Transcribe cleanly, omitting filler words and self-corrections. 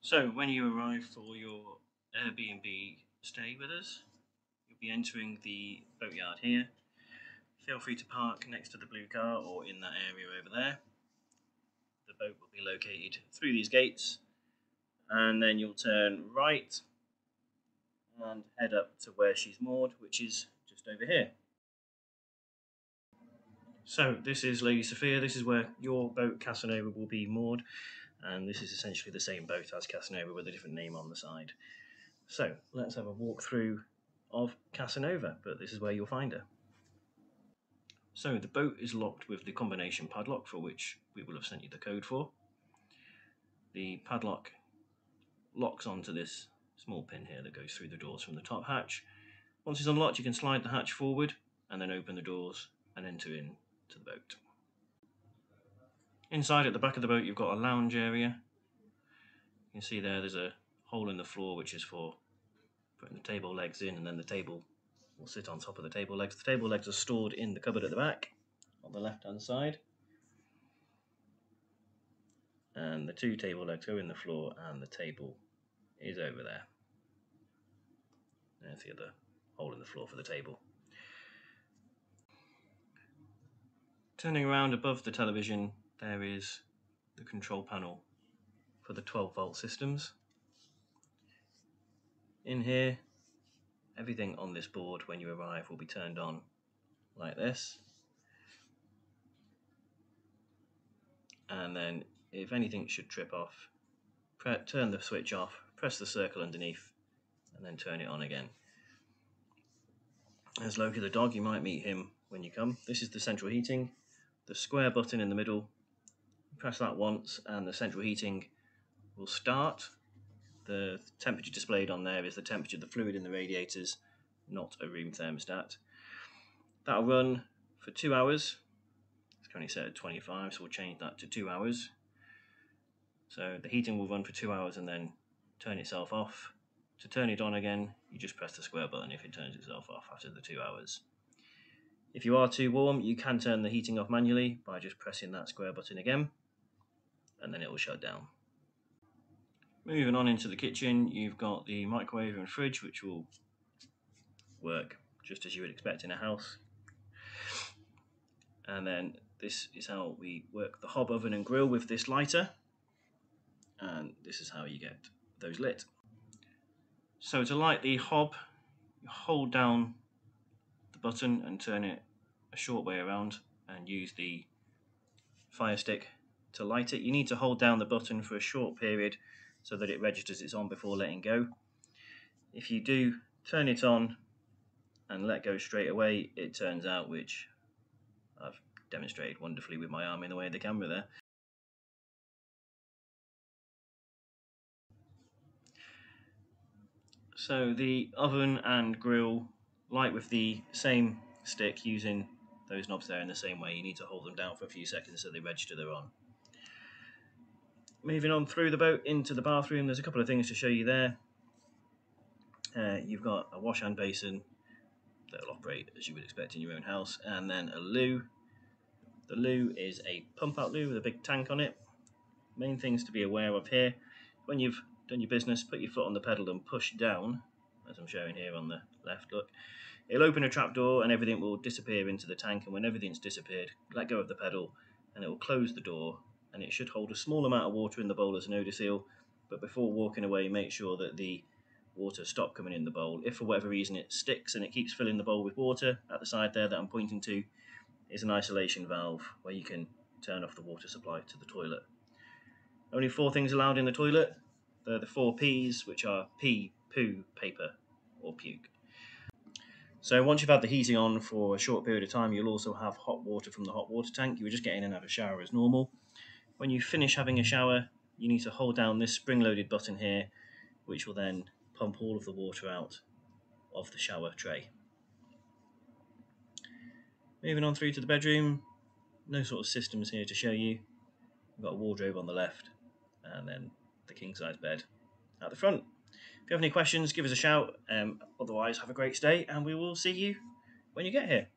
So, when you arrive for your Airbnb stay with us, you'll be entering the boatyard here. Feel free to park next to the blue car or in that area over there. The boat will be located through these gates, and then you'll turn right and head up to where she's moored, which is just over here. So, this is Lady Sophia. This is where your boat Casanova will be moored, and this is essentially the same boat as Casanova with a different name on the side. So let's have a walk through of Casanova, but this is where you'll find her. So the boat is locked with the combination padlock, for which we will have sent you the code for. The padlock locks onto this small pin here that goes through the doors from the top hatch. Once it's unlocked, you can slide the hatch forward and then open the doors and enter into the boat. Inside at the back of the boat, you've got a lounge area. You can see there's a hole in the floor which is for putting the table legs in, and then the table will sit on top of the table legs. The table legs are stored in the cupboard at the back on the left hand side, and the two table legs go in the floor and the table is over there. There's the other hole in the floor for the table. Turning around above the television, there is the control panel for the 12-volt systems. In here, everything on this board when you arrive will be turned on like this, and then if anything should trip off, turn the switch off, press the circle underneath, and then turn it on again. There's Loki the dog. You might meet him when you come. This is the central heating. The square button in the middle, press that once and the central heating will start. The temperature displayed on there is the temperature of the fluid in the radiators, not a room thermostat. That'll run for 2 hours. It's currently set at 25, so we'll change that to 2 hours. So the heating will run for 2 hours and then turn itself off. To turn it on again, you just press the square button if it turns itself off after the 2 hours. If you are too warm, you can turn the heating off manually by just pressing that square button again, and then it will shut down. Moving on into the kitchen, you've got the microwave and fridge, which will work just as you would expect in a house. And then this is how we work the hob oven and grill with this lighter, and this is how you get those lit. So to light the hob, you hold down the button and turn it a short way around and use the fire stick to light it. You need to hold down the button for a short period so that it registers it's on before letting go. If you do turn it on and let go straight away, it turns out, which I've demonstrated wonderfully with my arm in the way of the camera there. So the oven and grill light with the same stick, using those knobs there in the same way. You need to hold them down for a few seconds so they register they're on. Moving on through the boat into the bathroom, there's a couple of things to show you there. You've got a wash hand basin that will operate as you would expect in your own house, and then a loo. The loo is a pump out loo with a big tank on it. Main things to be aware of here: when you've done your business, put your foot on the pedal and push down, as I'm showing here on the left. Look, it'll open a trapdoor and everything will disappear into the tank, and when everything's disappeared, let go of the pedal and it will close the door, and it should hold a small amount of water in the bowl as an odour seal. But before walking away, make sure that the water stops coming in the bowl. If for whatever reason it sticks and it keeps filling the bowl with water, at the side there that I'm pointing to is an isolation valve where you can turn off the water supply to the toilet. Only 4 things allowed in the toilet. They're the 4 P's, which are pee, poo, paper, or puke. So once you've had the heating on for a short period of time, you'll also have hot water from the hot water tank. You would just get in and have a shower as normal. When you finish having a shower, you need to hold down this spring-loaded button here, which will then pump all of the water out of the shower tray. Moving on through to the bedroom, no sort of systems here to show you. We've got a wardrobe on the left, and then the king-size bed at the front. If you have any questions, give us a shout. Otherwise, have a great stay, and we will see you when you get here.